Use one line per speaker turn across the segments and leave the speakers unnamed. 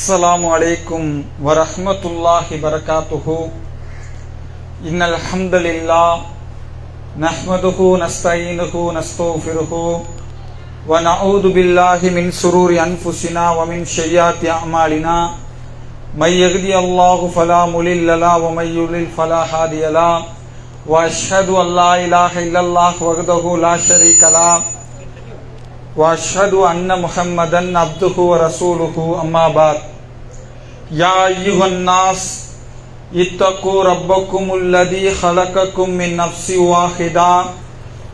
السلام عليكم ورحمة الله وبركاته. إن الحمد لله نحمده نستعينه نستغفره ونعوذ بالله من شرور أنفسنا ومن سيئات أعمالنا. من يهدي الله فلا مضل له ومن يضلل فلا هادي له. وأشهد أن لا إله إلا الله وحده لا شريك له وأشهد أن محمدا عبده ورسوله. أما بعد. يا أيها الناس اتقوا ربكم الذي خلقكم من نفس واحدة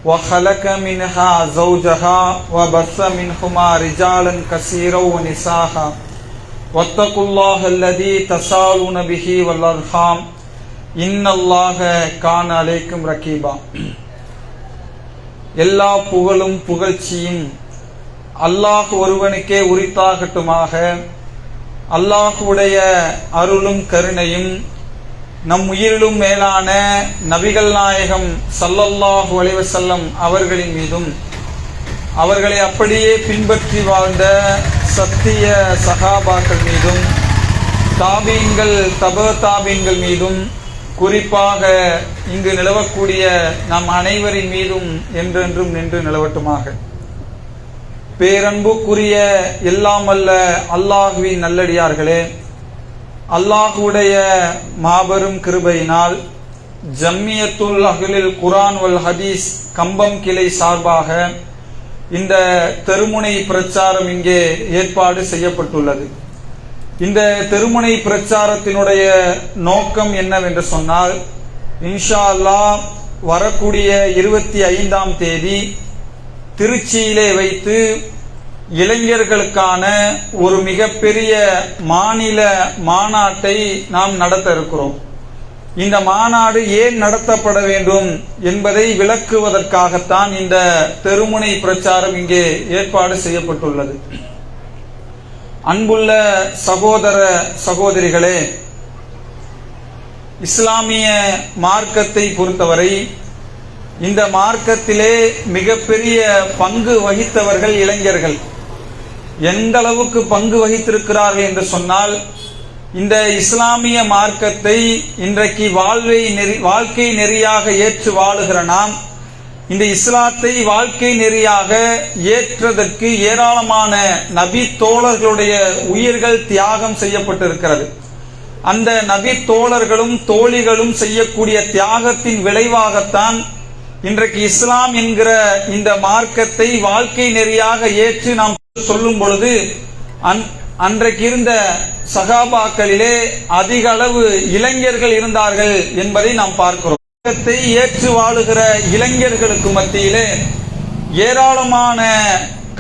وخلق منها زوجها وبث منهما رجالا كثيرا ونساء واتقوا الله الذي تساءلون به والأرحام إن الله كان عليكم رقيبا. எல்லா புகழும் புகழ்ச்சியும் அல்லாஹ் ஒருவனுக்கே உரித்தாகட்டுமாக. அல்லாஹுடைய அருளும் கருணையும் நம் உயிரிலும் மேலான நபிகள் நாயகம் ஸல்லல்லாஹு அலைஹி வஸல்லம் அவர்களின் மீதும் அவர்களை அப்படியே பின்பற்றி வாழ்ந்த சத்திய சஹாபாக்கள் மீதும் தாபீன்கள் தாபீன்கள் மீதும் குறிப்பாக இங்கு நிலவக்கூடிய நம் அனைவரின் மீதும் என்றென்றும் நின்று நிலவட்டுமாக. பேரன்புக்குரிய எல்லாம் வல்ல அல்லாஹுவின் நல்லடியார்களே, அல்லாஹுடைய மாபெரும் கிருபையினால் ஜம்மியத்துல் அஹ்லில் குர்ஆன் வல் ஹதீஸ் கம்பம் கிளை சார்பாக இந்த தெருமுனை பிரச்சாரம் இங்கே ஏற்பாடு செய்யப்பட்டுள்ளது. இந்த தெருமுனை பிரச்சாரத்தினுடைய நோக்கம் என்னவென்று சொன்னால், இன்ஷா அல்லாஹ் வரக்கூடிய 25ஆம் தேதி திருச்சியிலே வைத்து இளைஞர்களுக்கான ஒரு மிகப்பெரிய மாநில மாநாட்டை நாம் நடத்த இருக்கிறோம். இந்த மாநாடு ஏன் நடத்தப்பட வேண்டும் என்பதை விளக்குவதற்காகத்தான் இந்த தெருமுனை பிரச்சாரம் இங்கே ஏற்பாடு செய்யப்பட்டுள்ளது. அன்புள்ள சகோதர சகோதரிகளே, இஸ்லாமிய மார்க்கத்தை பொறுத்தவரை இந்த மார்க்கத்திலே மிகப்பெரிய பங்கு வகித்தவர்கள் இளைஞர்கள். எந்த அளவுக்கு பங்கு வகித்திருக்கிறார்கள் என்று சொன்னால், இந்த இஸ்லாமிய மார்க்கத்தை இன்றைக்கு வாழ்க்கை நெறியாக ஏற்று வாழுகிற நாம் இந்த இஸ்லாத்தை வாழ்க்கை நெறியாக ஏற்றதற்கு ஏராளமான நபி தோழர்களுடைய உயிர்கள் தியாகம் செய்யப்பட்டிருக்கிறது. அந்த நபி தோழர்களும் தோழிகளும் செய்யக்கூடிய தியாகத்தின் விளைவாகத்தான் இன்றைக்கு இஸ்லாம் என்கிற இந்த மார்க்கத்தை வாழ்க்கை நெறியாக ஏற்று நாம் சொல்லும் பொழுது அன்றைக்கு இருந்த சகாபாக்களிலே அதிக அளவு இளைஞர்கள் இருந்தார்கள் என்பதை நாம் பார்க்கிறோம். ஏற்று வாழுகிற இளைஞர்களுக்கு மத்தியிலே ஏராளமான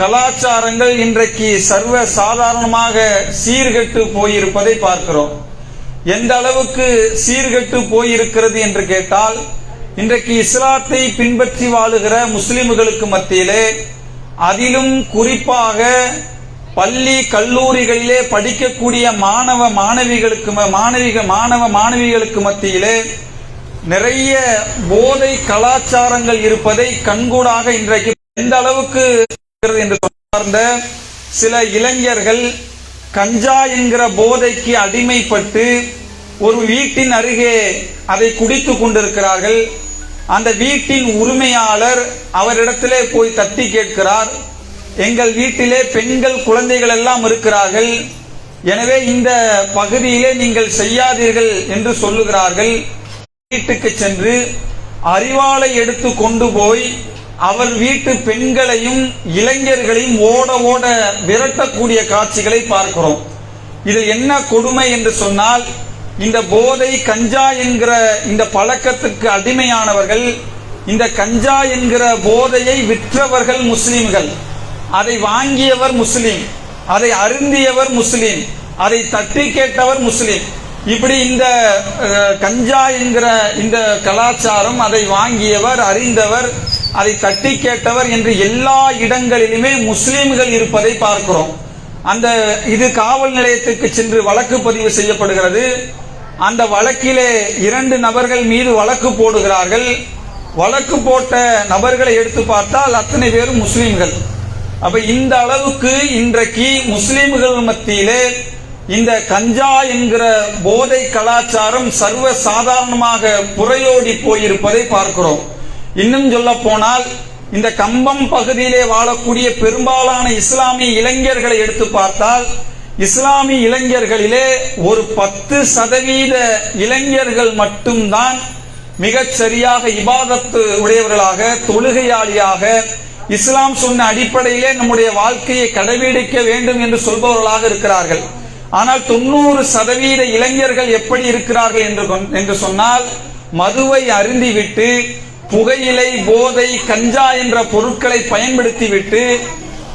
கலாச்சாரங்கள் இன்றைக்கு சர்வ சாதாரணமாக சீர்கெட்டு போயிருப்பதை பார்க்கிறோம். எந்த அளவுக்கு சீர்கெட்டு போயிருக்கிறது என்று கேட்டால், இன்றைக்கு இஸ்லாத்தை பின்பற்றி வாழுகிற முஸ்லிம்களுக்கு மத்தியிலே, அதிலும் குறிப்பாக பள்ளி கல்லூரிகளிலே படிக்கக்கூடிய மாணவ மாணவிகளுக்கு மத்தியிலே நிறைய போதை கலாச்சாரங்கள் இருப்பதை கண்கூடாக இன்றைக்கு எந்த அளவுக்கு என்று சொன்ன சில இளைஞர்கள் கஞ்சா என்கிற போதைக்கு அடிமைப்பட்டு ஒரு வீட்டின் அருகே அதை குடித்துக் கொண்டிருக்கிறார்கள். அந்த வீட்டின் உரிமையாளர் அவரிடத்திலே போய் தட்டி கேட்கிறார், எங்கள் வீட்டிலே பெண்கள் குழந்தைகள் எல்லாம் இருக்கிறார்கள், எனவே இந்த பகுதியிலே நீங்கள் செய்யாதீர்கள் என்று சொல்லுகிறார்கள். வீட்டுக்கு சென்று அரிவாளை எடுத்து கொண்டு போய் அவர் வீட்டு பெண்களையும் இளைஞர்களையும் ஓட ஓட விரட்டக்கூடிய காட்சிகளை பார்க்கிறோம். இது என்ன கொடுமை என்று சொன்னால், இந்த போதை கஞ்சா என்கிற இந்த பழக்கத்துக்கு அடிமையானவர்கள், இந்த கஞ்சா என்கிற போதையை விற்றவர்கள் முஸ்லிம்கள், அதை வாங்கியவர் முஸ்லிம், அதை அருந்தியவர் முஸ்லிம், அதை தட்டி கேட்டவர் முஸ்லிம். இப்படி இந்த கஞ்சா என்கிற இந்த கலாச்சாரம், அதை வாங்கியவர், அறிந்தவர், அதை தட்டி கேட்டவர் என்று எல்லா இடங்களிலுமே முஸ்லிம்கள் இருப்பதை பார்க்கிறோம். இது காவல் நிலையத்துக்கு சென்று வழக்கு பதிவு செய்யப்படுகிறது. அந்த வழக்கிலே 2 நபர்கள் மீது வழக்கு போடுகிறார்கள். வழக்கு போட்ட நபர்களை எடுத்து பார்த்தால் அத்தனை பேரும் முஸ்லிம்கள். அப்ப இந்த அளவுக்கு இன்றைக்கு முஸ்லிம்கள் மத்தியிலே இந்த கஞ்சா என்கிற போதை கலாச்சாரம் சர்வ சாதாரணமாக புறையோடி போயிருப்பதை பார்க்கிறோம். இன்னும் சொல்ல போனால் இந்த கம்பம் பகுதியிலே வாழக்கூடிய பெரும்பாலான இஸ்லாமிய இளைஞர்களை எடுத்து பார்த்தால் இஸ்லாமிய இளைஞர்களிலே ஒரு 10% இளைஞர்கள் மட்டும்தான் மிகச் சரியாக இபாதத்து உடையவர்களாக, தொழுகையாளியாக, இஸ்லாம் சொன்ன அடிப்படையிலே நம்முடைய வாழ்க்கையை கடைபிடிக்க வேண்டும் என்று சொல்பவர்களாக இருக்கிறார்கள். ஆனால் 90% இளைஞர்கள் எப்படி இருக்கிறார்கள் என்று சொன்னால், மதுவை அருந்திவிட்டு புகையிலை, போதை, கஞ்சா என்ற பொருட்களை பயன்படுத்திவிட்டு,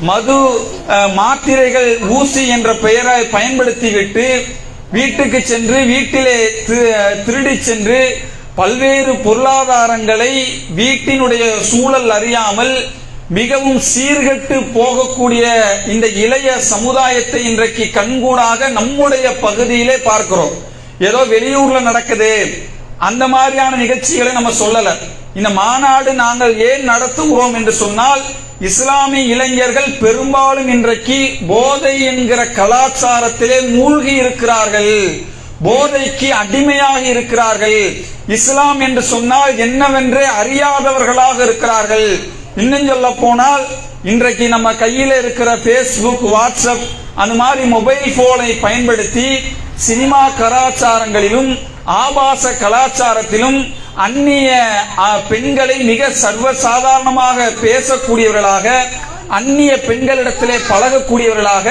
மது மாத்திரைகள், ஊசி என்ற பெயரை பயன்படுத்திவிட்டு வீட்டுக்கு சென்று வீட்டிலே திருடி சென்று பல்வேறு பொருளாதாரங்களை வீட்டினுடைய சூழல் அறியாமல் மிகவும் சீர்கெட்டு போகக்கூடிய இந்த இளைய சமுதாயத்தை இன்றைக்கு கண்கூடாக நம்முடைய பகுதியிலே பார்க்கிறோம். ஏதோ வெளியூர்ல நடக்குது அந்த மாதிரியான நிகழ்ச்சிகளை நம்ம சொல்லல. இந்த மாநாடு நாங்கள் ஏன் நடத்துகிறோம் என்று சொன்னால், இஸ்லாமிய இளைஞர்கள் பெரும்பாலும் இன்றைக்கு போதை என்கிற கலாச்சாரத்திலே மூழ்கி இருக்கிறார்கள், போதைக்கு அடிமையாக இருக்கிறார்கள், இஸ்லாம் என்று சொன்னால் என்னவென்றே அறியாதவர்களாக இருக்கிறார்கள். இன்னும் சொல்ல போனால் இன்றைக்கு நம்ம கையில இருக்கிற பேஸ்புக், வாட்ஸ்அப் அந்த மாதிரி மொபைல் போனை பயன்படுத்தி சினிமா கலாச்சாரங்களிலும் ஆபாச கலாச்சாரத்திலும் அந்நிய பெண்களை மிக சர்வசாதாரணமாக பேசக்கூடியவர்களாக, அந்நிய பெண்களிடத்திலே பழகக்கூடியவர்களாக,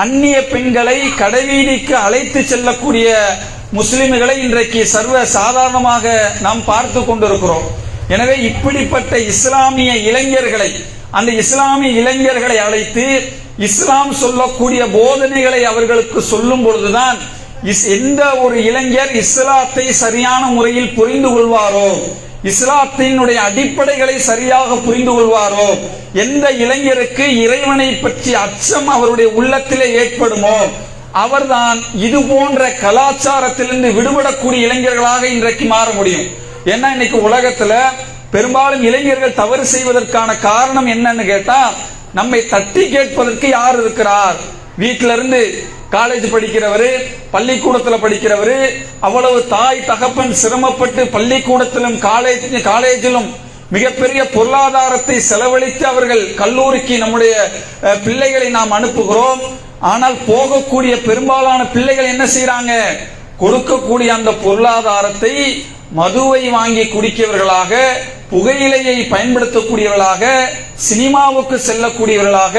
அந்நிய பெண்களை கடைவீதிக்கு அழைத்து செல்லக்கூடிய முஸ்லிம்களை இன்றைக்கு சர்வ சாதாரணமாக நாம் பார்த்து கொண்டிருக்கிறோம். எனவே இப்படிப்பட்ட இஸ்லாமிய இளைஞர்களை, அந்த இஸ்லாமிய இளைஞர்களை அழைத்து இஸ்லாம் சொல்லக்கூடிய போதனைகளை அவர்களுக்கு சொல்லும் பொழுதுதான் எந்த ஒரு இளைஞர் இஸ்லாத்தை சரியான முறையில் புரிந்து கொள்வாரோ, இஸ்லாத்தினுடைய அடிப்படைகளை சரியாக புரிந்து கொள்வாரோ, எந்த இளைஞருக்கு இறைவனை பற்றி அச்சம் அவருடைய உள்ளத்திலே ஏற்படுமோ அவர்தான் இது போன்ற கலாச்சாரத்திலிருந்து விடுபடக்கூடிய இளைஞர்களாக இன்றைக்கு மாற முடியும். ஏன்னா இன்னைக்கு உலகத்துல பெரும்பாலும் இளைஞர்கள் தவறு செய்வதற்கான காரணம் என்னன்னு கேட்டா, நம்மை தட்டி கேட்பதற்கு யார் இருக்கிறார்? வீட்டில இருந்து காலேஜ் படிக்கிறவரு, பள்ளிக்கூடத்துல படிக்கிறவரு, அவ்வளவு தாய் தகப்பன் சிரமப்பட்டு பள்ளிக்கூடத்திலும் காலேஜிலும் மிகப்பெரிய பொருளாதாரத்தை செலவழித்து அவர்கள் கல்லூரிக்கு நம்முடைய பிள்ளைகளை நாம் அனுப்புகிறோம். ஆனால் போகக்கூடிய பெரும்பாலான பிள்ளைகள் என்ன செய்யறாங்க? கொடுக்கக்கூடிய அந்த பொருளாதாரத்தை மதுவை வாங்கி குடிக்கிறவர்களாக, புகையிலையை பயன்படுத்தக்கூடியவர்களாக, சினிமாவுக்கு செல்லக்கூடியவர்களாக,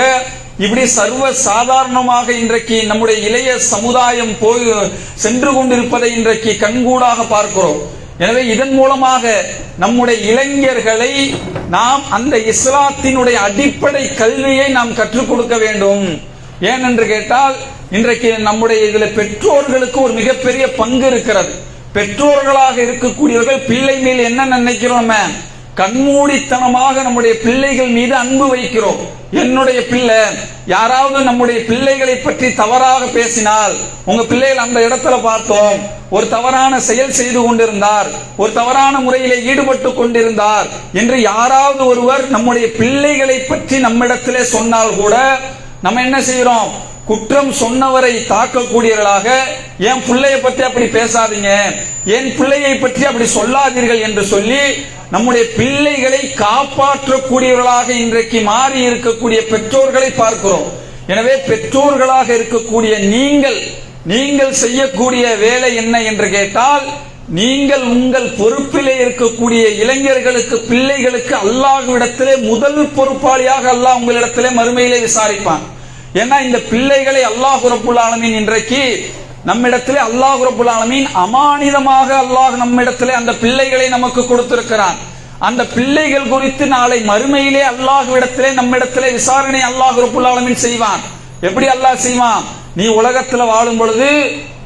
இப்படி சர்வ சாதாரணமாக இன்றைக்கு நம்முடைய இளைய சமுதாயம் போய் சென்று கொண்டிருப்பதை இன்றைக்கு கண்கூடாக பார்க்கிறோம். எனவே இதன் மூலமாக நம்முடைய இளைஞர்களை நாம் அந்த இஸ்லாத்தினுடைய அடிப்படை கல்வியை நாம் கற்றுக் கொடுக்க வேண்டும். ஏனென்று கேட்டால் இன்றைக்கு நம்முடைய இதுல பெற்றோர்களுக்கு ஒரு மிகப்பெரிய பங்கு இருக்கிறது. பெற்றோர்களாக இருக்கக்கூடியவர்கள் பிள்ளை மேல் என்ன நினைக்கிறோம்? கண்மூடித்தனமாக நம்முடைய பிள்ளைகள் மீது அன்பு வைக்கிறோம். என்னுடைய பிள்ளை, யாராவது நம்முடைய பிள்ளைகளை பற்றி தவறாக பேசினால், உங்க பிள்ளைகள் அந்த இடத்துல பார்த்தோம், ஒரு தவறான செயல் செய்து கொண்டிருந்தார், ஒரு தவறான முறையிலே ஈடுபட்டு கொண்டிருந்தார் என்று யாராவது ஒருவர் நம்முடைய பிள்ளைகளை பற்றி நம்மிடத்திலே சொன்னால் கூட நம்ம என்ன செய்யறோம்? குற்றம் சொன்னவரை தாக்கக்கூடியவர்களாக, என் பிள்ளையை பற்றி அப்படி பேசாதீங்க, என் பிள்ளையை பற்றி அப்படி சொல்லாதீர்கள் என்று சொல்லி நம்முடைய பிள்ளைகளை காப்பாற்றக்கூடியவர்களாக இன்றைக்கு மாறி இருக்கக்கூடிய பெற்றோர்களை பார்க்கிறோம். எனவே பெற்றோர்களாக இருக்கக்கூடிய நீங்கள் செய்யக்கூடிய வேலை என்ன என்று கேட்டால், நீங்கள் உங்கள் பொறுப்பிலே இருக்கக்கூடிய இளைஞர்களுக்கு, பிள்ளைகளுக்கு அல்லாஹ்விடத்திலே முதல் பொறுப்பாளியாக அல்லாஹ் உங்களிடத்திலே மறுமையிலே விசாரிப்பான். ஏன்னா இந்த பிள்ளைகளை அல்லாஹ் ரப்புல் ஆலமீன் இன்றைக்கு நம்மிடத்திலே அல்லாஹ் ரப்புல் ஆலமீன் அமானிதமாக அல்லாஹ் நம்மிடத்திலே அந்த பிள்ளைகளை நமக்கு கொடுத்திருக்கிறான். அந்த பிள்ளைகள் குறித்து நாளை மறுமையிலே அல்லாஹ்விடத்திலே நம்மிடத்திலே விசாரணை அல்லாஹ் ரப்புல் ஆலமீன் செய்வான். எப்படி அல்லாஹ் செய்வான்? நீ உலகத்துல வாழும் பொழுது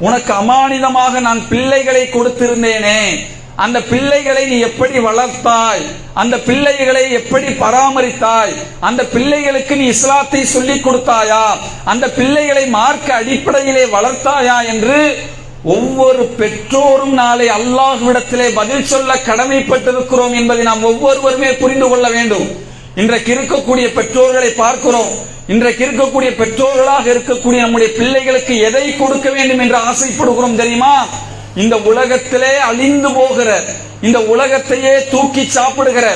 உனக்கு அமானிதமாக நான் பிள்ளைகளை கொடுத்திருந்தேனே, அந்த பிள்ளைகளை நீ எப்படி வளர்த்தாய், அந்த பிள்ளைகளை எப்படி பராமரித்தாய், அந்த பிள்ளைகளுக்கு நீ இஸ்லாத்தை சொல்லிக் கொடுத்தாயா, அந்த பிள்ளைகளை மார்க்க அடிப்படையிலே வளர்த்தாயா என்று ஒவ்வொரு பெற்றோரும் நாளை அல்லாஹ்விடத்திலே பதில் சொல்ல கடமைப்பட்டிருக்கிறோம் என்பதை நாம் ஒவ்வொருவருமே புரிந்து கொள்ள வேண்டும். இன்றைக்கு இருக்கக்கூடிய பெற்றோர்களை பார்க்கிறோம். இன்றைக்கு இருக்கக்கூடிய பெற்றோர்களாக இருக்கக்கூடிய நம்முடைய பிள்ளைகளுக்கு எதை கொடுக்க வேண்டும் என்று ஆசைப்படுகிறோம் தெரியுமா? இந்த உலகத்திலே அழிந்து போகிற, இந்த உலகத்தையே தூக்கி சாப்பிடுகிற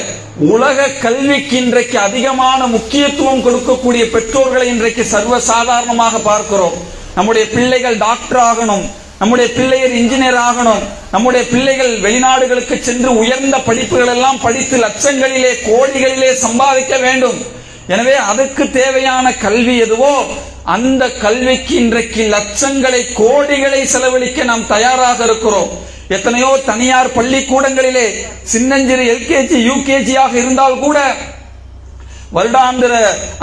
உலக கல்விக்கு இன்றைக்கு அதிகமான முக்கியத்துவம் கொடுக்கக்கூடிய பெற்றோர்களை இன்றைக்கு சர்வசாதாரணமாக பார்க்கிறோம். நம்முடைய பிள்ளைகள் டாக்டர் ஆகணும், நம்முடைய பிள்ளைகள் இன்ஜினியர் ஆகணும், நம்முடைய பிள்ளைகள் வெளிநாடுகளுக்கு சென்று உயர்ந்த படிப்புகள் எல்லாம் படித்து லட்சங்களிலே கோடிகளிலே சம்பாதிக்க வேண்டும். எனவே அதுக்கு தேவையான கல்வி எதுவோ அந்த கல்விக்கு இன்றைக்கு லட்சங்களை கோடிகளை செலவழிக்க நாம் தயாராக இருக்கிறோம். எத்தனையோ தனியார் பள்ளிக்கூடங்களிலே சின்னஞ்சிறு எல்கேஜி யூகேஜியாக இருந்தால் கூட வருடாந்திர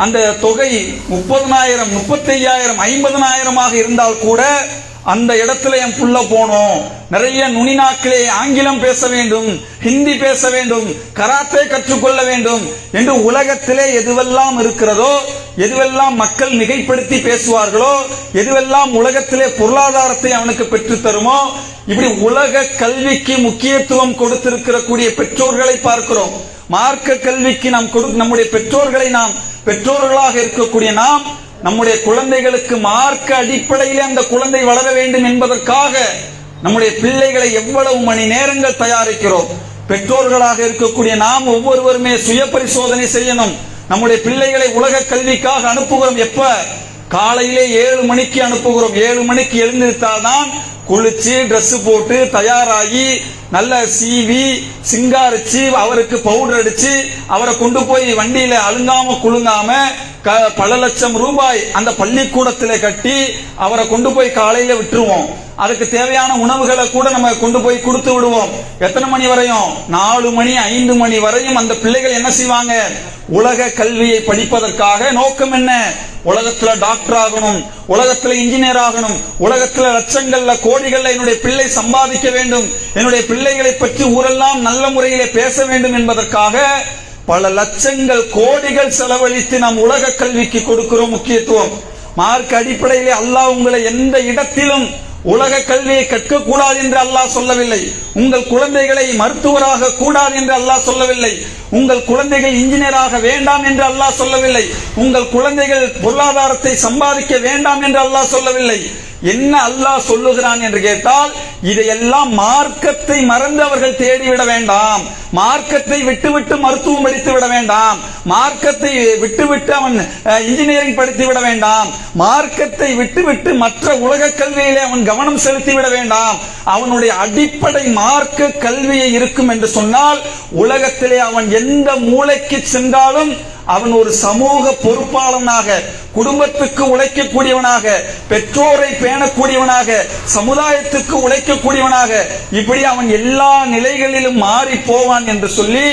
அந்த தொகை 30,000, 35,000, 50,000 இருந்தால் கூட அந்த இடத்துல என் புள்ள போனோம், நிறைய நுனிநாக்களே ஆங்கிலம் பேச வேண்டும், ஹிந்தி பேச வேண்டும், கராத்தே கற்றுக்கொள்ள வேண்டும் என்று உலகத்திலே எதுவெல்லாம் இருக்கிறதோ, எதுவெல்லாம் மக்கள் மிகைப்படுத்தி பேசுவார்களோ, எதுவெல்லாம் உலகத்திலே பொருளாதாரத்தை அவனுக்கு பெற்று தருமோ, இப்படி உலக கல்விக்கு முக்கியத்துவம் கொடுத்திருக்கிற கூடிய பெற்றோர்களை பார்க்கிறோம். மார்க்க கல்விக்கு நம்முடைய பெற்றோர்களை நாம் பெற்றோர்களாக இருக்கக்கூடிய நாம் நம்முடைய குழந்தைகளுக்கு மார்க்க அடிப்படையிலே அந்த குழந்தை வளர வேண்டும் என்பதற்காக நம்முடைய பிள்ளைகளை எவ்வளவு மணி நேரங்கள் தயாரிக்கிறோம். பெற்றோர்களாக இருக்கக்கூடிய நாம் ஒவ்வொருவருமே சுய பரிசோதனை செய்யணும். நம்முடைய பிள்ளைகளை உலக கல்விக்காக அனுப்புகிறோம். எப்ப? காலையிலே 7 மணிக்கு அனுப்புகிறோம். 7 மணிக்கு எழுந்திருத்தால்தான் குளிச்சு ட்ரெஸ் போட்டு தயாராகி நல்ல சீவி சிங்காரிச்சு அவருக்கு பவுடர் அடிச்சு அவரை கொண்டு போய் வண்டியில அழுங்காம குலுங்காம பல லட்சம் ரூபாய் அந்த பள்ளிக்கூடத்திலே கட்டி அவரை கொண்டு போய் காலையில விட்டுருவோம். அதுக்கு தேவையான உணவுகளை கூட நம்ம கொண்டு போய் கொடுத்து விடுவோம். எத்தனை மணி வரையும்? 4 மணி 5 மணி வரையும் அந்த பிள்ளைகள் என்ன செய்வாங்க? உலக கல்வியை படிப்பதற்காக. நோக்கம் என்ன? உலகத்துல டாக்டர் ஆகணும், உலகத்துல இன்ஜினியர் ஆகணும், உலகத்துல லட்சங்கள்ல கோடிகள்ல என்னுடைய பிள்ளை சம்பாதிக்க வேண்டும், என்னுடைய பிள்ளைகளை பற்றி ஊரெல்லாம் நல்ல முறையிலே பேச வேண்டும் என்பதற்காக பல லட்சங்கள் கோடிகள் செலவழித்து நாம் உலக கல்விக்கு கொடுக்கிறோம் முக்கியத்துவம். மார்க் அடிப்படையிலே அல்லாஹ் உங்களை எந்த இடத்திலும் உலக கல்வியை கற்கக்கூடாது என்று அல்லாஹ் சொல்லவில்லை. உங்கள் குழந்தைகளை மருத்துவராக கூடாது என்று அல்லாஹ் சொல்லவில்லை. உங்கள் குழந்தைகள் இன்ஜினியராக வேண்டாம் என்று அல்லாஹ் சொல்லவில்லை. உங்கள் குழந்தைகள் பொருளாதாரத்தை சம்பாதிக்க வேண்டாம் என்று அல்லாஹ் சொல்லவில்லை. என்ன அல்லாஹ் சொல்லுகிறான் என்று கேட்டால், இதையெல்லாம் மார்க்கத்தை மறந்து அவர்கள் தேடிவிட வேண்டாம், மார்க்கத்தை விட்டுவிட்டு மருத்துவம் படித்து விட வேண்டாம், மார்க்கத்தை விட்டுவிட்டு அவன் இன்ஜினியரிங் படித்து விட வேண்டாம், மார்க்கத்தை விட்டுவிட்டு மற்ற உலக கல்வியிலே அவன் கவனம் செலுத்தி விட வேண்டாம். அவனுடைய அடிப்படை மார்க்க கல்வியை இருக்கும் என்று சொன்னால் உலகத்திலே அவன் எந்த மூலைக்கு சென்றாலும் அவன் ஒரு சமூக பொறுப்பாளனாக, குடும்பத்துக்கு உழைக்கக்கூடியவனாக, பெற்றோரை பேணக்கூடியவனாக, சமுதாயத்துக்கு உழைக்கக்கூடியவனாக, இப்படி அவன் எல்லா நிலைகளிலும் மாறி போவான் என்று சொல்லி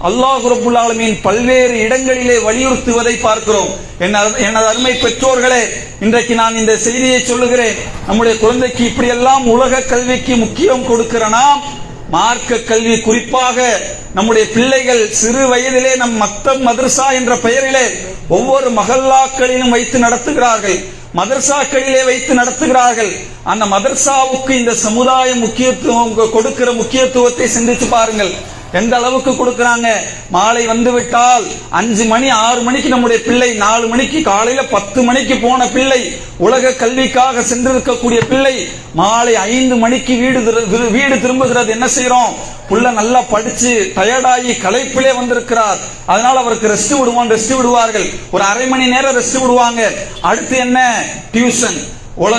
அல்லாஹ் ரப்பல் ஆலமீன் பல்வேறு இடங்களிலே வலியுறுத்துவதை பார்க்கிறோம். எனது அருமை பெற்றோர்களே, இன்றைக்கு நான் இந்த செய்தியை சொல்லுகிறேன். நம்முடைய குழந்தைக்கு இப்படியெல்லாம் உலக கல்விக்கு முக்கியம் கொடுக்கிற நாம் மார்க்க கல்வி, குறிப்பாக நம்முடைய பிள்ளைகள் சிறு வயதிலே நம் மக்தப் மதர்சா என்ற பெயரிலே ஒவ்வொரு மஹல்லாக்களிலும் வைத்து நடத்துகிறார்கள், மதர்சாக்களிலே வைத்து நடத்துகிறார்கள். அந்த மதர்சாவுக்கு இந்த சமுதாயம் முக்கியத்துவம் கொடுக்கிற முக்கியத்துவத்தை சிந்தித்து பாருங்கள். எந்த அளவுக்கு கொடுக்கிறாங்க? மாலை வந்து விட்டால் 5 மணி 6 மணிக்கு நம்முடைய பிள்ளை, 4 மணிக்கு காலையில 10 மணிக்கு போன பிள்ளை, உலக கல்விக்காக சென்றிருக்கக்கூடிய பிள்ளை மாலை 5 மணிக்கு வீடு திரும்புகிறது. என்ன செய்யறோம்? புள்ள நல்லா படிச்சு டயர்டாகி களைப்பிலே வந்திருக்கிறார், அதனால அவருக்கு ரெஸ்ட் விடுவார்கள். ஒரு அரை மணி நேரம் ரெஸ்ட் விடுவாங்க. அடுத்து என்ன? டியூஷன்.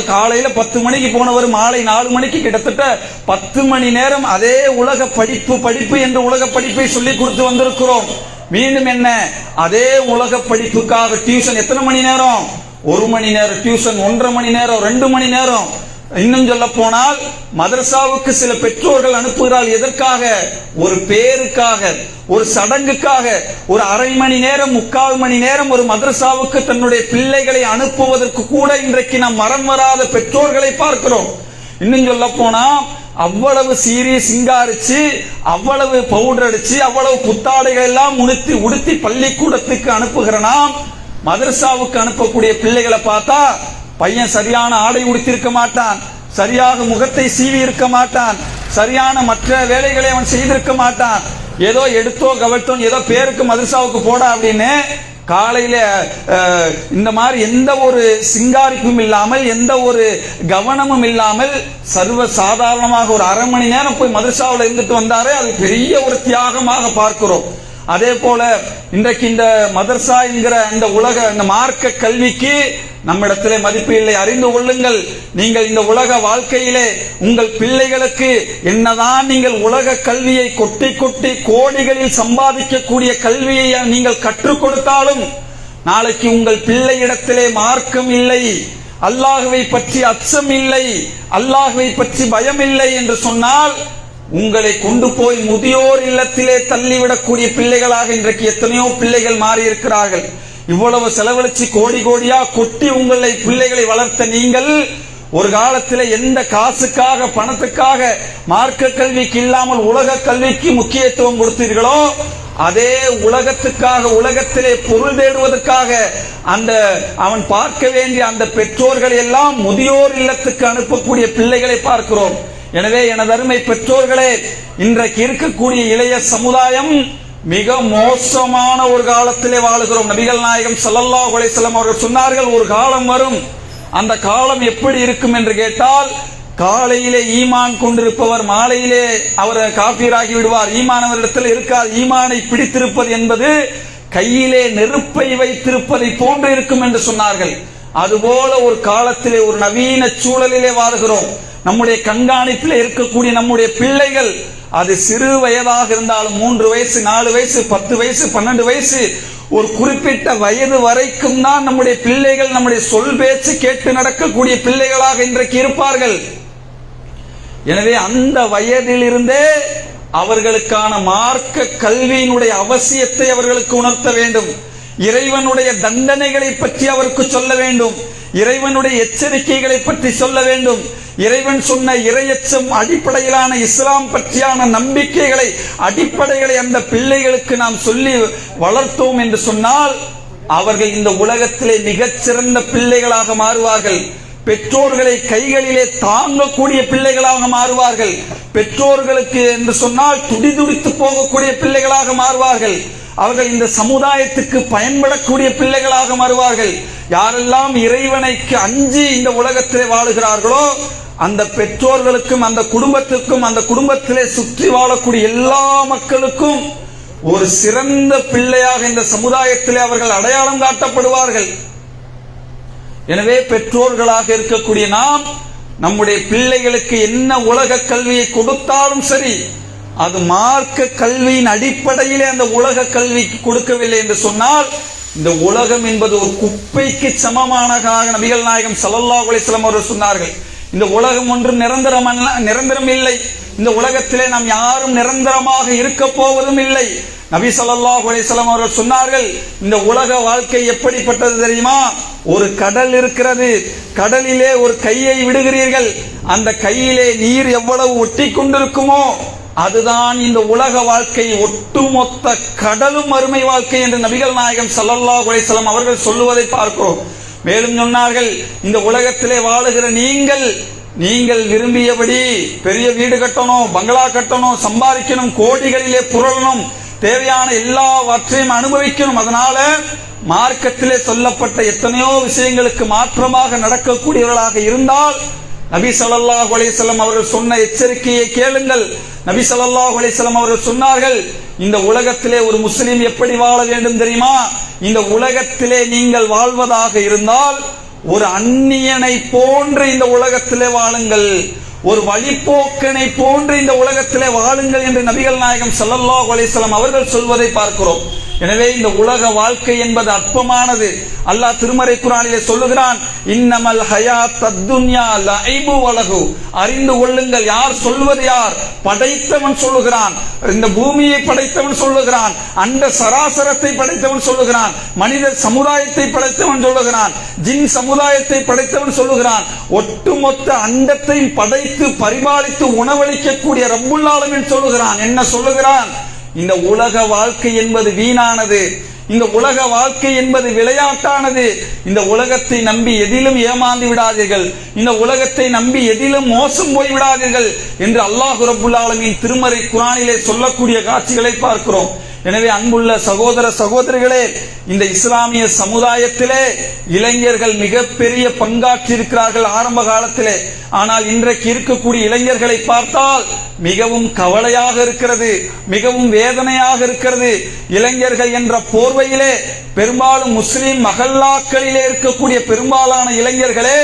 காலையில 10 மணிக்கு போனவர் மாலை 4 மணிக்கு கிட்டத்தட்ட 10 மணி நேரம் அதே உலக படிப்பு என்று உலக படிப்பை சொல்லி கொடுத்து வந்திருக்கிறோம். மீண்டும் என்ன? அதே உலக படிப்புக்காக டியூஷன். எத்தனை மணி நேரம்? 1 மணி நேரம் டியூஷன், 1.5 மணி நேரம், 2 மணி நேரம். இன்னும் சொல்ல போனால் மதரசாவுக்கு சில பெற்றோர்கள் அனுப்புகிறார்கள். எதற்காக? ஒரு பேருக்காக, ஒரு சடங்குக்காக. ஒரு அரை மணி நேரம் 3/4 மணி நேரம் ஒரு மதரசாவுக்கு தன்னுடைய பிள்ளைகளை அனுப்புவதற்கு கூட இன்றைக்கு நாம் மரம் வராத பெற்றோர்களை பார்க்கிறோம். இன்னும் சொல்ல போனா அவ்வளவு சீரி சிங்காரிச்சு, அவ்வளவு பவுடர் அடிச்சு, அவ்வளவு புத்தாடைகள் எல்லாம் உடுத்தி பள்ளிக்கூடத்துக்கு அனுப்புகிற நாம் மதரசாவுக்கு அனுப்பக்கூடிய பிள்ளைகளை பார்த்தா பையன் சரியான ஆடை உடுத்திருக்க மாட்டான், சரியாக முகத்தை சீவி இருக்க மாட்டான், சரியான மற்ற வேலைகளை அவன் செய்திருக்க மாட்டான். ஏதோ எடுத்தோ கவர்த்தோ ஏதோ பேருக்கு மதரசாவுக்கு போடா அப்படின்னு காலையில இந்த மாதிரி எந்த ஒரு சிங்காரிப்பும் இல்லாமல் எந்த ஒரு கவனமும் இல்லாமல் சர்வ சாதாரணமாக ஒரு அரை மணி நேரம் போய் மதரசாவில் இருந்துட்டு வந்தாரே, அது பெரிய ஒரு தியாகமாக பார்க்கிறோம். அதே போல இன்றைக்கு இந்த மதரசா என்கிற இந்த இந்த மார்க்க கல்விக்கு நம்மிடத்திலே மதிப்பு இல்லை. அறிந்து கொள்ளுங்கள், நீங்கள் இந்த உலக வாழ்க்கையிலே உங்கள் பிள்ளைகளுக்கு என்னதான் நீங்கள் உலக கல்வியை கொட்டி கொட்டி கோடிகளில் சம்பாதிக்கக்கூடிய கல்வியை நீங்கள் கற்றுக் கொடுத்தாலும் நாளைக்கு உங்கள் பிள்ளையிடத்திலே மார்க்கம் இல்லை, அல்லாஹ்வை பற்றி அச்சம் இல்லை, அல்லாஹ்வை பற்றி பயம் இல்லை என்று சொன்னால் உங்களை கொண்டு போய் முதியோர் இல்லத்திலே தள்ளிவிடக்கூடிய பிள்ளைகளாக இன்றைக்கு எத்தனையோ பிள்ளைகள் மாறி இருக்கிறார்கள். இவ்வளவு செலவழிச்சு கோடி கோடியா கொட்டி உங்களை பிள்ளைகளை வளர்த்த நீங்கள் ஒரு காலத்தில் எந்த காசுக்காக பணத்துக்காக மார்க்க கல்விக்கு இல்லாமல் உலக கல்விக்கு முக்கியத்துவம் கொடுத்தீர்களோ அதே உலகத்துக்காக உலகத்திலே பொருள் தேடுவதற்காக அவன் பார்க்க வேண்டிய அந்த பெற்றோர்களை எல்லாம் முதியோர் இல்லத்துக்கு அனுப்பக்கூடிய பிள்ளைகளை பார்க்கிறோம். எனவே எனது அருமை பெற்றோர்களே, இன்றைக்கு இருக்கக்கூடிய இளைய சமுதாயம் மிக மோசமான ஒரு காலத்திலே வாழுகிறோம். நபிகள் நாயகம் ஸல்லல்லாஹு அலைஹி வஸல்லம் அவர்கள் சொன்னார்கள், ஒரு காலம் வரும், அந்த காலம் எப்படி இருக்கும் என்று கேட்டால், காலையிலே ஈமான் கொண்டிருப்பவர் மாலையிலே அவர் காபீராகி விடுவார், ஈமான் அவரிடத்தில் இருக்காது. ஈமானை பிடித்திருப்பது என்பது கையிலே நெருப்பை வைத்திருப்பதை போன்று இருக்கும் என்று சொன்னார்கள். அதுபோல ஒரு காலத்திலே ஒரு நவீன சூழலிலே வாழுகிறோம். நம்முடைய கண்காணிப்பில் இருக்கக்கூடிய நம்முடைய பிள்ளைகள் அது சிறு வயதாக இருந்தாலும் 3 வயசு 4 வயசு 10 வயசு 12 வயசு ஒரு குறிப்பிட்ட வயது வரைக்கும் தான் நம்முடைய பிள்ளைகள் நம்முடைய சொல் பேச்சு கேட்டு நடக்கக்கூடிய பிள்ளைகளாக இன்றைக்கு இருப்பார்கள். எனவே அந்த வயதிலிருந்தே அவர்களுக்கான மார்க்க கல்வியினுடைய அவசியத்தை அவர்களுக்கு உணர்த்த வேண்டும். இறைவனுடைய தண்டனைகளை பற்றி அவருக்கு சொல்ல வேண்டும், இறைவனுடைய எச்சரிக்கைகளை பற்றி சொல்ல வேண்டும். இறைவன் சொன்ன இறையச்சம் அடிப்படையிலான இஸ்லாம் பற்றியான நம்பிக்கைகளை அடிப்படைகளை அந்த பிள்ளைகளுக்கு நாம் சொல்லி வளர்த்தோம் என்று சொன்னால் அவர்கள் இந்த உலகத்திலே மிகச்சிறந்த பிள்ளைகளாக மாறுவார்கள். பெற்றோர்களை கைகளிலே தாங்கக்கூடிய பிள்ளைகளாக மாறுவார்கள். பெற்றோர்களுக்கு என்று சொன்னால் துடிதுடித்து போகக்கூடிய பிள்ளைகளாக மாறுவார்கள். அவர்கள் இந்த சமுதாயத்துக்கு பயன்படக்கூடிய பிள்ளைகளாக மாறுவார்கள். யாரெல்லாம் இறைவனைக்கு அஞ்சி இந்த உலகத்திலே வாழுகிறார்களோ அந்த பெற்றோர்களுக்கும் அந்த குடும்பத்துக்கும் அந்த குடும்பத்திலே சுற்றி வாழக்கூடிய எல்லா மக்களுக்கும் ஒரு சிறந்த பிள்ளையாக இந்த சமுதாயத்திலே அவர்கள் அடையாளம் காட்டப்படுவார்கள். எனவே பெற்றோர்களாக இருக்கக்கூடிய நாம் நம்முடைய பிள்ளைகளுக்கு என்ன உலக கல்வியை கொடுத்தாலும் சரி, அது மார்க்க கல்வியின் அடிப்படையிலே அந்த உலக கல்வி கொடுக்கவில்லை என்று சொன்னால் இந்த உலகம் என்பது ஒரு குப்பைக்கு சமமானதாக நபிகள் நாயகம் ஸல்லல்லாஹு அலைஹி வஸல்லம் அவர்கள் சொன்னார்கள். இந்த உலகம் ஒன்றும் நிரந்தரம் இல்லை. இந்த உலகத்திலே நாம் யாரும் நிரந்தரமாக இருக்க போவதும் இல்லை. நபி ஸல்லல்லாஹு அலைஹி வஸல்லம் அவர்கள் சொன்னார்கள், இந்த உலக வாழ்க்கை எப்படிப்பட்டது தெரியுமா? ஒரு கடல் இருக்கிறது, கடலிலே ஒரு கையை விடுகிறீர்கள், அந்த கையிலே நீர் எவ்வளவு ஒட்டி கொண்டிருக்குமோ அதுதான் இந்த உலக வாழ்க்கை, ஒட்டுமொத்த கடலும் அருமை வாழ்க்கை என்று நபிகள் நாயகம் ஸல்லல்லாஹு அலைஹி வஸல்லம் அவர்கள் சொல்லுவதை பார்க்கிறோம். மேலும் சொன்னார்கள், இந்த உலகத்திலே வாழுகிற நீங்கள் விரும்பியபடி பெரிய வீடு கட்டணும், பங்களா கட்டணும், சம்பாதிக்கணும், கோடிகளிலே புரளணும், தேவையான எல்லாவற்றையும் அனுபவிக்கணும். அதனால மார்க்கத்திலே சொல்லப்பட்ட எத்தனையோ விஷயங்களுக்கு மாற்றமாக நடக்கக்கூடியவர்களாக இருந்தால் நபி ஸல்லல்லாஹு அலைஹி வஸல்லம் அவர்கள் சொன்ன எச்சரிக்கையை கேளுங்கள். நபி ஸல்லல்லாஹு அலைஹி வஸல்லம் அவர்கள் சொன்னார்கள், இந்த உலகத்திலே ஒரு முஸ்லிம் எப்படி வாழ வேண்டும் தெரியுமா? இந்த உலகத்திலே நீங்கள் வாழ்வதாக இருந்தால் ஒரு அந்நியனை போன்று இந்த உலகத்திலே வாழுங்கள், ஒரு வழிபோக்கனை போன்று இந்த உலகத்திலே வாழுங்கள் என்று நபிகள் நாயகம் ஸல்லல்லாஹு அலைஹி வஸல்லம் அவர்கள் சொல்வதை பார்க்கிறோம். எனவே இந்த உலக வாழ்க்கை என்பது அற்பமானது. அல்லாஹ் திருமறை குர்ஆனிலே சொல்லுகிறான், இன்னமல் ஹயாத்தத் துன்யா லஐபு வலஹு. அறிந்து கொள்ளுங்கள். யார் சொல்வது? யார்? படைத்தவன் சொல்லுகிறான். இந்த பூமியை படைத்தவன் சொல்லுகிறான், அண்ட சராசரத்தை படைத்தவன் சொல்லுகிறான், மனித சமுதாயத்தை படைத்தவன் சொல்லுகிறான், ஜின் சமுதாயத்தை படைத்தவன் சொல்லுகிறான், ஒட்டுமொத்த அண்டத்தையும் படைத்து பரிபாலித்து உணவளிக்கக்கூடிய ரப்புல் ஆலமீன் சொல்லுகிறான். என்ன சொல்லுகிறான்? இந்த உலக வாழ்க்கை என்பது வீணானது, இந்த உலக வாழ்க்கை என்பது விளையாட்டானது. இந்த உலகத்தை நம்பி எதிலும் ஏமாந்து விடாதீர்கள், இந்த உலகத்தை நம்பி எதிலும் மோசம் போய் விடாதீர்கள் என்று அல்லாஹ் ரப்புல் ஆலமீன் திருமறை குர்ஆனிலே சொல்லக்கூடிய காட்சிகளை பார்க்கிறோம். எனவே அன்புள்ள சகோதர சகோதரிகளே, இந்த இஸ்லாமிய சமுதாயத்திலே இளைஞர்கள் மிகப்பெரிய பங்காற்றியிருக்கிறார்கள் ஆரம்ப காலத்திலே. ஆனால் இன்றைக்கு இருக்கக்கூடிய இளைஞர்களை பார்த்தால் மிகவும் கவலையாக இருக்கிறது, மிகவும் வேதனையாக இருக்கிறது. இளைஞர்கள் என்ற போர்வையிலே பெரும்பாலும் முஸ்லிம் மஹல்லாக்களிலே இருக்கக்கூடிய பெரும்பாலான இளைஞர்களே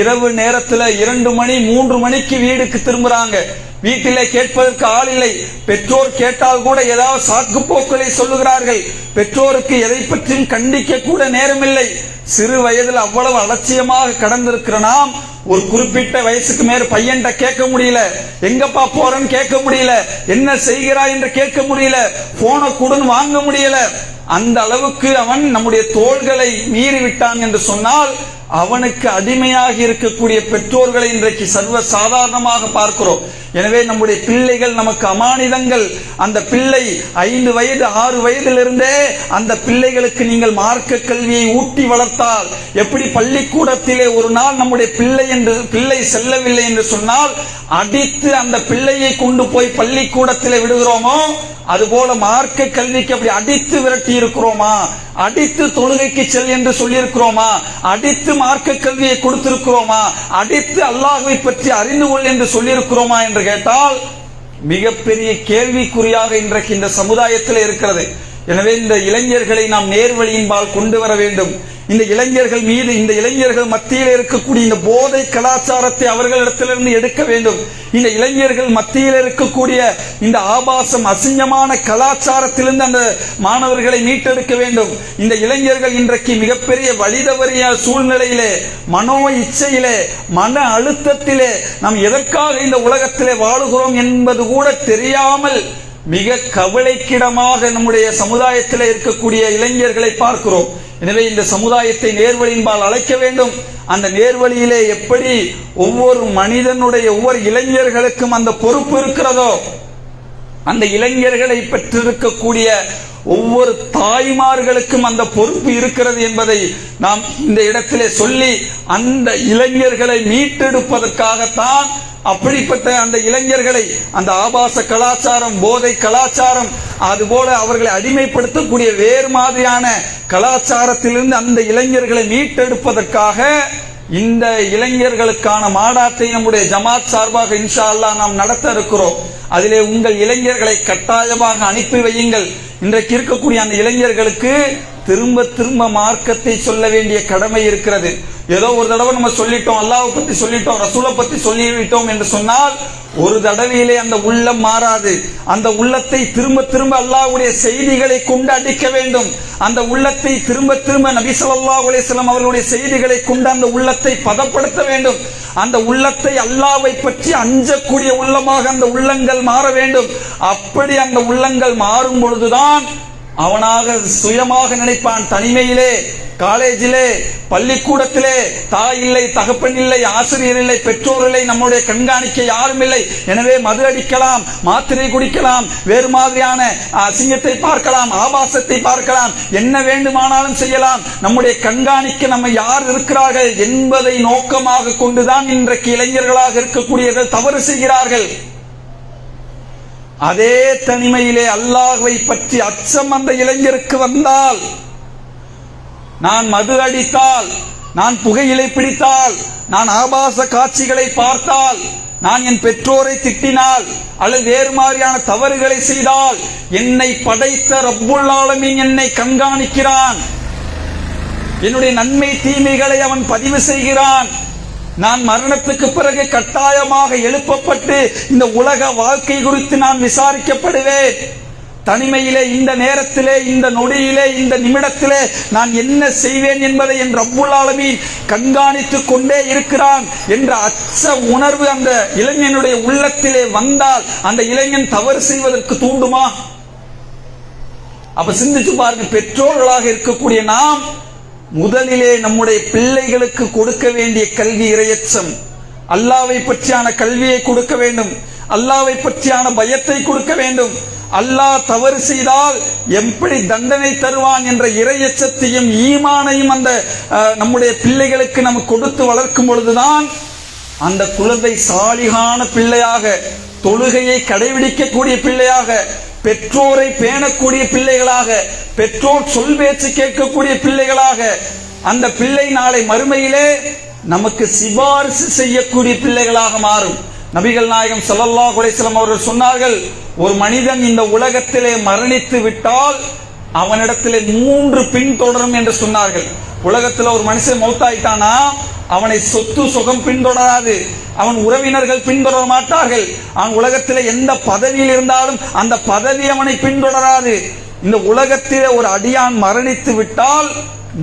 இரவு நேரத்தில் 2 மணி 3 மணிக்கு வீடுக்கு திரும்புறாங்க. வீட்டிலே கேட்பதற்கு ஆள் இல்லை. பெற்றோர் கேட்டால் கூட ஏதாவது சாக்கு போக்களை சொல்லுகிறார்கள். பெற்றோருக்கு எதை பற்றியும் கண்டிக்க கூட நேரமில்லை. சிறு வயதில் அவ்வளவு அலட்சியமாக கடந்திருக்கிற நாம் ஒரு குறிப்பிட்ட வயசுக்கு மேல பையன்கிட்ட கேட்க முடியல, எங்கப்பா போறன்னு கேட்க முடியல, என்ன செய்கிறாய் என்று கேட்க முடியல, போனை கூட வாங்க முடியல. அந்த அளவுக்கு அவன் நம்முடைய தோள்களை மீறி விட்டான் என்று சொன்னால் அவனுக்கு அடிமையாக இருக்கக்கூடிய பெற்றோர்களை இன்றைக்கு சர்வ சாதாரணமாக பார்க்கிறோம். எனவே நம்முடைய பிள்ளைகள் நமக்கு அமானிதங்கள். அந்த பிள்ளை 5 வயது 6 வயதிலிருந்தே அந்த பிள்ளைகளுக்கு நீங்கள் மார்க்க கல்வியை ஊட்டி வளர்த்தால், எப்படி பள்ளிக்கூடத்திலே ஒரு நாள் நம்முடைய பிள்ளை செல்லவில்லை என்று சொன்னால் அடித்து அந்த பிள்ளையை கொண்டு போய் பள்ளிக்கூடத்திலே விடுகிறோமோ, அதுபோல மார்க்க கல்விக்கு அப்படி அடித்து விரட்டி இருக்கிறோமா? அடித்து தொழுகைக்கு செல் என்று சொல்லியிருக்கிறோமா? அடித்து மார்க்க கல்வியை கொடுத்திருக்கிறோமா? அடித்து அல்லாஹ்வை பற்றி அறிந்து கொள் என்று சொல்லியிருக்கிறோமா என்று கேட்டால் மிகப்பெரிய கேள்விக்குறியாக இன்றைக்கு இந்த சமுதாயத்தில் இருக்கிறது. எனவே இந்த இளைஞர்களை நாம் நேர்வழியின்பால் கொண்டு வர வேண்டும். இந்த இளைஞர்கள் மீது, இந்த இளைஞர்கள் மத்தியில் இருக்கக்கூடிய இந்த போதை கலாச்சாரத்தை அவர்களிடத்திலிருந்து எடுக்க வேண்டும். இந்த இளைஞர்கள் மத்தியில் இருக்கக்கூடிய இந்த ஆபாசம் அசிங்கமான கலாச்சாரத்திலிருந்து அந்த மாணவர்களை மீட்டெடுக்க வேண்டும். இந்த இளைஞர்கள் இன்றைக்கு மிகப்பெரிய வழிதவறிய சூழ்நிலையிலே, மனோ இச்சையிலே, மன அழுத்தத்திலே நாம் எதற்காக இந்த உலகத்திலே வாழுகிறோம் என்பது கூட தெரியாமல் மிக கவலைக்கிடமாக நம்முடைய சமுதாயத்தில் இருக்கக்கூடிய இளைஞர்களை பார்க்கிறோம். எனவே இந்த சமுதாயத்தை நேர்வழியின்பால் அழைக்க வேண்டும். அந்த நேர்வழியிலே எப்படி ஒவ்வொரு மனிதனுடைய ஒவ்வொரு இளைஞர்களுக்கும் அந்த பொறுப்பு இருக்கிறதோ, அந்த இளைஞர்களை பெற்றிருக்கக்கூடிய ஒவ்வொரு தாய்மார்களுக்கும் அந்த பொறுப்பு இருக்கிறது என்பதை நாம் இந்த இடத்திலே சொல்லி அந்த இளைஞர்களை மீட்டெடுப்பதற்காகத்தான் அப்படிப்பட்ட அந்த இளைஞர்களை அந்த ஆபாச கலாச்சாரம், போதை கலாச்சாரம், அதுபோல அவர்களை அடிமைப்படுத்தக்கூடிய வேறு மாதிரியான கலாச்சாரத்திலிருந்து அந்த இளைஞர்களை மீட்டெடுப்பதற்காக இந்த இளைஞர்களுக்கான மாநாட்டை நம்முடைய ஜமாத் சார்பாக இன்ஷா அல்லாஹ் நாம் நடத்த இருக்கிறோம். அதிலே உங்கள் இளைஞர்களை கட்டாயமாக அனுப்பி வையுங்கள். இன்றைக்கு இருக்கக்கூடிய அந்த இளைஞர்களுக்கு திரும்ப திரும்ப மார்க்கத்தை சொல்ல வேண்டிய கடமை இருக்கிறது. ஏதோ ஒரு தடவை நம்ம சொல்லிட்டோம், அல்லாஹ்வை பத்தி சொல்லிட்டோம், ரசூலை பத்தி சொல்லிவிட்டோம் என்று சொன்னால் ஒரு தடவையிலே அந்த உள்ளம் மாறாது. அந்த உள்ளத்தை திரும்ப திரும்ப அல்லாஹ்வுடைய செய்திகளை கொண்டு அடிக்க வேண்டும். அந்த உள்ளத்தை திரும்ப திரும்ப நபி ஸல்லல்லாஹு அலைஹி வஸல்லம் அவர்களுடைய செய்திகளை கொண்டு அந்த உள்ளத்தை பதப்படுத்த வேண்டும். அந்த உள்ளத்தை அல்லாஹ்வை பற்றி அஞ்சக்கூடிய உள்ளமாக அந்த உள்ளங்கள் மாற வேண்டும். அப்படி அந்த உள்ளங்கள் மாறும் பொழுதுதான் அவனாக சுயமாக நினைப்பான். தனிமையிலே, காலேஜிலே, பள்ளிக்கூடத்திலே தாய் இல்லை, தகப்பன் இல்லை, ஆசிரியர் இல்லை, பெற்றோர் இல்லை, நம்முடைய கண்காணிக்க யாரும் இல்லை. எனவே மது அடிக்கலாம், மாத்திரை குடிக்கலாம், வேறு மாதிரியான அசிங்கத்தை பார்க்கலாம், ஆபாசத்தை பார்க்கலாம், என்ன வேண்டுமானாலும் செய்யலாம். நம்முடைய கண்காணிக்க நம்ம யார் இருக்கிறார்கள் என்பதை நோக்கமாக கொண்டுதான் இன்றைக்கு இளைஞர்களாக இருக்கக்கூடியவர்கள் தவறு செய்கிறார்கள். அதே தனிமையிலே அல்லாஹ்வை பற்றி அச்சம் அந்த இளைஞருக்கு வந்தால், நான் மது அடித்தால், நான் புகையிலை பிடித்தால், நான் ஆபாச காட்சிகளை பார்த்தால், நான் என் பெற்றோரை திட்டினால் அல்லது வேறு மாதிரியான தவறுகளை செய்தால் என்னை படைத்த ரப்புல் ஆலமீன் என்னை கண்காணிக்கிறான். என்னுடைய நன்மை தீமைகளை அவன் பதிவு செய்கிறான். நான் மரணத்துக்கு பிறகு கட்டாயமாக எழுப்பப்பட்டு இந்த உலக வாழ்க்கை குறித்து நான் விசாரிக்கப்படுவேன். தனிமையிலே, இந்த நேரத்திலே, இந்த நொடியிலே, இந்த நிமிடத்திலே நான் என்ன செய்வேன் என்பதை என் ரப்புல் ஆலமீன் கண்காணித்துக் கொண்டே இருக்கிறான் என்ற அச்ச உணர்வு அந்த இளைஞனுடைய உள்ளத்திலே வந்தால் அந்த இளைஞன் தவறு செய்வதற்கு தூண்டுமா? அப்ப சிந்திச்சு பாருங்க. பெற்றோர்களாக இருக்கக்கூடிய நாம் முதலிலே நம்முடைய பிள்ளைகளுக்கு கொடுக்க வேண்டிய கல்வி இறையச்சம், அல்லாஹ்வை பற்றியான கல்வியை கொடுக்க வேண்டும். அல்லாஹ்வை பற்றியான பயத்தை கொடுக்க வேண்டும். அல்லாஹ் தவறு செய்தால் எப்படி தண்டனை தருவான் என்ற இறையச்சத்தையும் ஈமானையும் அந்த நம்முடைய பிள்ளைகளுக்கு நம்ம கொடுத்து வளர்க்கும் பொழுதுதான் அந்த குழந்தை சாலிகான பிள்ளையாக, தொழுகையை கடைபிடிக்கக்கூடிய பிள்ளையாக, பெற்றோரை பேணக்கூடிய பிள்ளைகளாக, பெற்றோர் சொல் பேச்சு கேட்கக்கூடிய பிள்ளைகளாக, அந்த பிள்ளை நாளை மறுமையிலே நமக்கு சிபாரிசு செய்யக்கூடிய பிள்ளைகளாக மாறும். நபிகள் நாயகம் ஸல்லல்லாஹு அலைஹி வஸல்லம் அவர்கள் சொன்னார்கள், ஒரு மனிதன் இந்த உலகத்திலே மரணித்து விட்டால் அவனிடத்திலே 3 பின்தொடரும் என்று சொன்னார்கள். உலகத்தில் ஒரு மனுஷன் மௌத்தாயிட்டானா அவனை சொத்து சுகம் பின்தொடராது, அவன் உறவினர்கள் பின்தொடர மாட்டார்கள், அவன் உலகத்தில் எந்த பதவியில் இருந்தாலும் அந்த பதவி அவனை பின்தொடராது. இந்த உலகத்திலே ஒரு அடியான் மரணித்து விட்டால்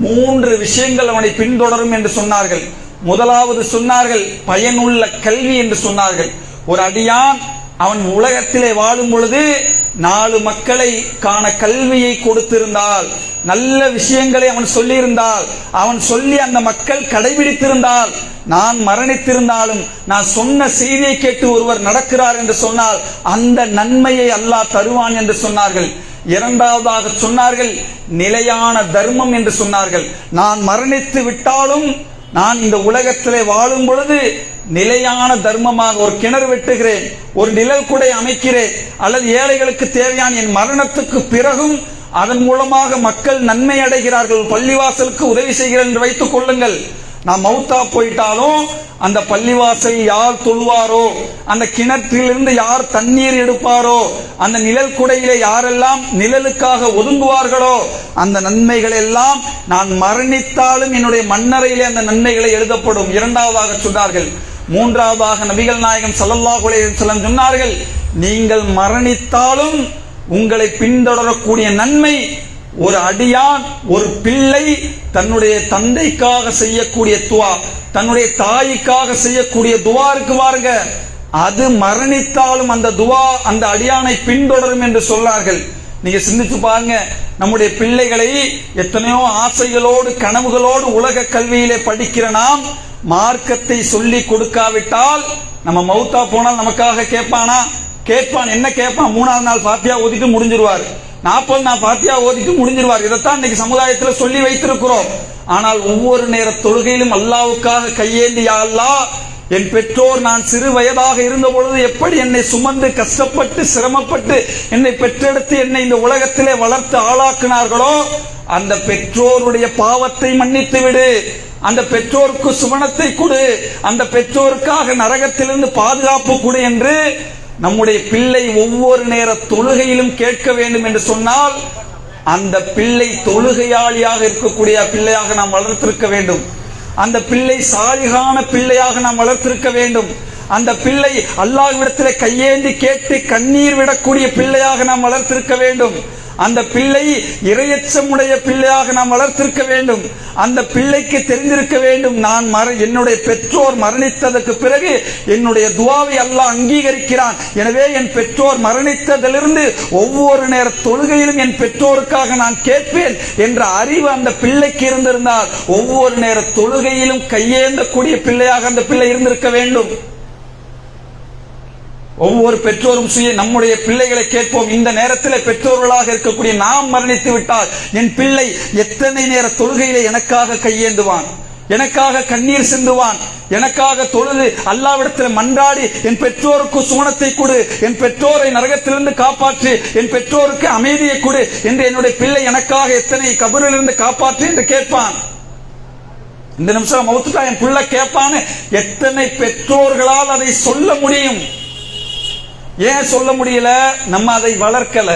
3 விஷயங்கள் அவனை பின்தொடரும் என்று சொன்னார்கள். முதலாவது சொன்னார்கள் பயனுள்ள கல்வி என்று சொன்னார்கள். ஒரு அடியான் அவன் உலகத்திலே வாழும் பொழுது 4 மக்களை காண கல்வியை கொடுத்திருந்தால், நல்ல விஷயங்களை அவன் சொல்லியிருந்தால், அவன் சொல்லி அந்த மக்கள் கடைபிடித்திருந்தால், நான் மரணித்திருந்தாலும் நான் சொன்ன செய்தியை கேட்டு ஒருவர் நடக்கிறார் என்று சொன்னால் அந்த நன்மையை அல்லாஹ் தருவான் என்று சொன்னார்கள். இரண்டாவதாக சொன்னார்கள் நிலையான தர்மம் என்று சொன்னார்கள். நான் மரணித்து விட்டாலும் நான் இந்த உலகத்திலே வாழும் பொழுது நிலையான தர்மமாக ஒரு கிணறு வெட்டுகிறேன், ஒரு நிழல் குடை அமைக்கிறேன், அல்லது ஏழைகளுக்கு தேவையான என் மரணத்துக்கு பிறகும் அதன் மூலமாக மக்கள் நன்மை அடைகிறார்கள், பள்ளிவாசலுக்கு உதவி செய்கிறேன் என்று வைத்துக் கொள்ளுங்கள். நான் மௌத்தா போயிட்டாலும் அந்த பள்ளிவாசல் யார் தொழுவாரோ, அந்த கிணற்றிலிருந்து யார் தண்ணீர் எடுப்பாரோ, அந்த நிழல் குடையிலே யாரெல்லாம் நிழலுக்காக ஒதுங்குவார்களோ அந்த நன்மைகள் எல்லாம் நான் மரணித்தாலும் என்னுடைய மண்ணறையிலே அந்த நன்மைகளை எழுதப்படும். இரண்டாவதாக சொன்னார்கள். மூன்றாவதாக நபிகள் நாயகம் ஸல்லல்லாஹு அலைஹி வஸல்லம் சொன்னார்கள், நீங்கள் மரணித்தாலும் உங்களை பின்தொடரக்கூடிய நன்மை ஒரு அடியான், ஒரு பிள்ளை தன்னுடைய தந்தைக்காக செய்யக்கூடிய துவா, தன்னுடைய தாய்க்காக செய்யக்கூடிய துவா இருக்கு பாருங்க, அது மரணித்தாலும் அந்த துவா அந்த அடியானை பின்தொடரும் என்று சொன்னார்கள். நீங்க சிந்திச்சு பாருங்க, நம்முடைய பிள்ளைகளை எத்தனையோ ஆசைகளோடு கனவுகளோடு உலக கல்வியிலே படிக்கிற நாம் மார்க்கத்தை சொல்லி கொடுக்காவிட்டால் நம்ம மௌத்தா போனால் நமக்காக கேட்பானா? கேட்பான். என்ன கேட்பான்? 3ஆவது நாள் ஃபாத்தியா ஓதிட்டு முடிஞ்சிருவார், 40 நாள் ஃபாத்தியா ஓதிட்டு முடிஞ்சிருவார். இதைத்தான் இன்னைக்கு சமுதாயத்தில் சொல்லி வைத்திருக்கிறோம். ஆனால் ஒவ்வொரு நேர தொழுகையிலும் அல்லாஹ்வுக்காக கையேந்தி, யா அல்லாஹ், என் பெற்றோர் நான் சிறு வயதாக இருந்த பொழுது எப்படி என்னை சுமந்து கஷ்டப்பட்டு சிரமப்பட்டு என்னை பெற்றெடுத்து என்னை இந்த உலகத்திலே வளர்த்து ஆளாக்கினார்களோ அந்த பெற்றோருடைய பாவத்தை மன்னித்து விடு, அந்த பெற்றோருக்கு சுவனத்தை கொடு, அந்த பெற்றோருக்காக நரகத்திலிருந்து பாதுகாப்பு கொடு என்று நம்முடைய பிள்ளை ஒவ்வொரு நேர தொழுகையிலும் கேட்க வேண்டும் என்று சொன்னால் அந்த பிள்ளை தொழுகையாளியாக இருக்கக்கூடிய பிள்ளையாக நாம் வளர்த்திருக்க வேண்டும். அந்த பிள்ளை சாலிகான பிள்ளையாக நாம் வளர்த்திருக்க வேண்டும். அந்த பிள்ளை அல்லாஹ்விடத்திலே கையேந்தி கேட்டு கண்ணீர் விடக்கூடிய பிள்ளையாக நாம் வளர்த்திருக்க வேண்டும். அந்த பிள்ளை இறையச்சமுடைய பிள்ளையாக நாம் வளர்த்திருக்க வேண்டும். அந்த பிள்ளைக்கு தெரிந்திருக்க வேண்டும், நான் என்னுடைய பெற்றோர் மரணித்ததற்கு பிறகு என்னுடைய துஆவை அல்லாஹ் அங்கீகரிக்கிறான். எனவே என் பெற்றோர் மரணித்ததிலிருந்து ஒவ்வொரு நேர தொழுகையிலும் என் பெற்றோருக்காக நான் கேட்பேன் என்ற அறிவு அந்த பிள்ளைக்கு இருந்திருந்தால் ஒவ்வொரு நேர தொழுகையிலும் கையேந்தக்கூடிய பிள்ளையாக அந்த பிள்ளை இருந்திருக்க வேண்டும். ஒவ்வொரு பெற்றோரும் நம்முடைய பிள்ளைகளை கேட்போம். இந்த நேரத்தில் பெற்றோர்களாக இருக்கக்கூடிய நாம் மரணித்து விட்டால் என் பிள்ளை எத்தனை நேர தொழுகையிலே எனக்காக கையேந்துவான், எனக்காக கண்ணீர் சிந்துவான், எனக்காக தொழுது அல்லாஹ்விடத்தில் மன்றாடி என் பெற்றோருக்கு சுவனத்தை கொடு, என் பெற்றோரை நரகத்திலிருந்து காப்பாற்று, என் பெற்றோருக்கு அமைதியை கொடு என்று என்னுடைய பிள்ளை எனக்காக எத்தனை கபரிலிருந்து காப்பாற்று என்று கேட்பான். இந்த நிமிஷம் மௌத்துட்டா என் பிள்ளை கேட்பான்னு எத்தனை பெற்றோர்களால் அதை சொல்ல முடியும்? ஏன் சொல்ல முடியல? நம்ம அதை வளர்க்கல.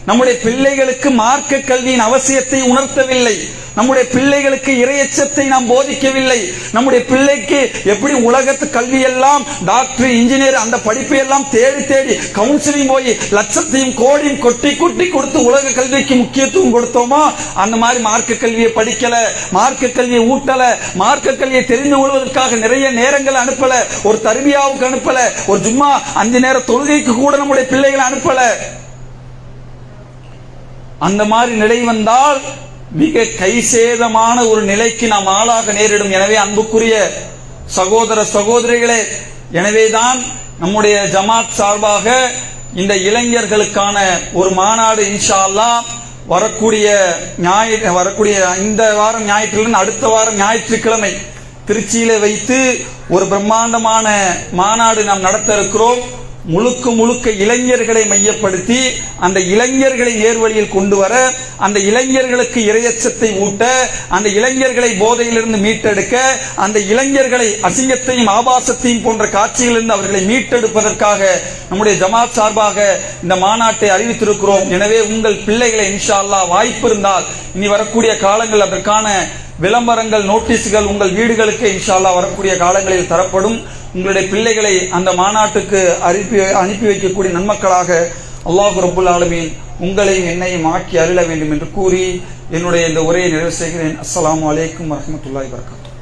நம்முடைய பிள்ளைகளுக்கு மார்க்க கல்வியின் அவசியத்தை உணர்த்தவில்லை. நம்முடைய பிள்ளைகளுக்கு இறையச்சத்தை நாம் போதிக்கவில்லை. நம்முடைய பிள்ளைக்கு எப்படி உலகத்து கல்வி எல்லாம் டாக்டர் இன்ஜினியர் அந்த படிப்பை எல்லாம் தேடி தேடி கவுன்சிலிங் போய் லட்சத்தையும் கோடியும் கொட்டி கொட்டி கொடுத்து உலக கல்விக்கு முக்கியத்துவம் கொடுத்தோமோ அந்த மாதிரி மார்க்க கல்வியை படிக்கல, மார்க்க கல்வியை ஊட்டல, மார்க்க கல்வியை தெரிந்து கொள்வதற்காக நிறைய நேரங்கள் அனுப்பல, ஒரு தர்பியாவுக்கு அனுப்பல, ஒரு ஜும்மா 5 நேர தொழுகைக்கு கூட நம்முடைய பிள்ளைகளை அனுப்பல. அந்த மாதிரி நிலை வந்தால் மிக கைசேதமான ஒரு நிலைக்கு நாம் ஆளாக நேரிடும். எனவே அன்புக்குரிய சகோதர சகோதரிகளே, எனவேதான் நம்முடைய ஜமாத் சார்பாக இந்த இளைஞர்களுக்கான ஒரு மாநாடு இன்ஷா அல்லாஹ் வரக்கூடிய இந்த வாரம் ஞாயிற்றிலிருந்து அடுத்த வாரம் ஞாயிற்றுக்கிழமை திருச்சியில வைத்து ஒரு பிரம்மாண்டமான மாநாடு நாம் நடத்த இருக்கிறோம். முழுக்க இளைஞர்களை மையப்படுத்தி அந்த இளைஞர்களை நேர்வழியில் கொண்டு வர, அந்த இளைஞர்களுக்கு இரையச்சத்தை ஊட்ட, அந்த இளைஞர்களை போதையிலிருந்து மீட்டெடுக்க, அந்த இளைஞர்களை அசிங்கத்தையும் ஆபாசத்தையும் போன்ற காட்சிகளிலிருந்து அவர்களை மீட்டெடுப்பதற்காக நம்முடைய ஜமாத் சார்பாக இந்த மாநாட்டை அறிவித்திருக்கிறோம். எனவே உங்கள் பிள்ளைகளை இன்ஷா அல்லாஹ் வாய்ப்பு இருந்தால் இனி வரக்கூடிய காலங்கள் அதற்கான விளம்பரங்கள், நோட்டீஸ்கள் உங்கள் வீடுகளுக்கு இன்ஷா அல்லாஹ் வரக்கூடிய காலங்களில் தரப்படும். உங்களுடைய பிள்ளைகளை அந்த மாநாட்டுக்கு அனுப்பி வைக்கக்கூடிய நன்மக்களாக அல்லாஹ் ரப்புல் ஆலமீன் உங்களையும் என்னையும் ஆக்கி அருள வேண்டும் என்று கூறி என்னுடைய இந்த உரையை நிறைவு செய்கிறேன். அஸ்ஸலாமு அலைக்கும் வரஹ்மத்துல்லாஹி வபரகாத்துஹு.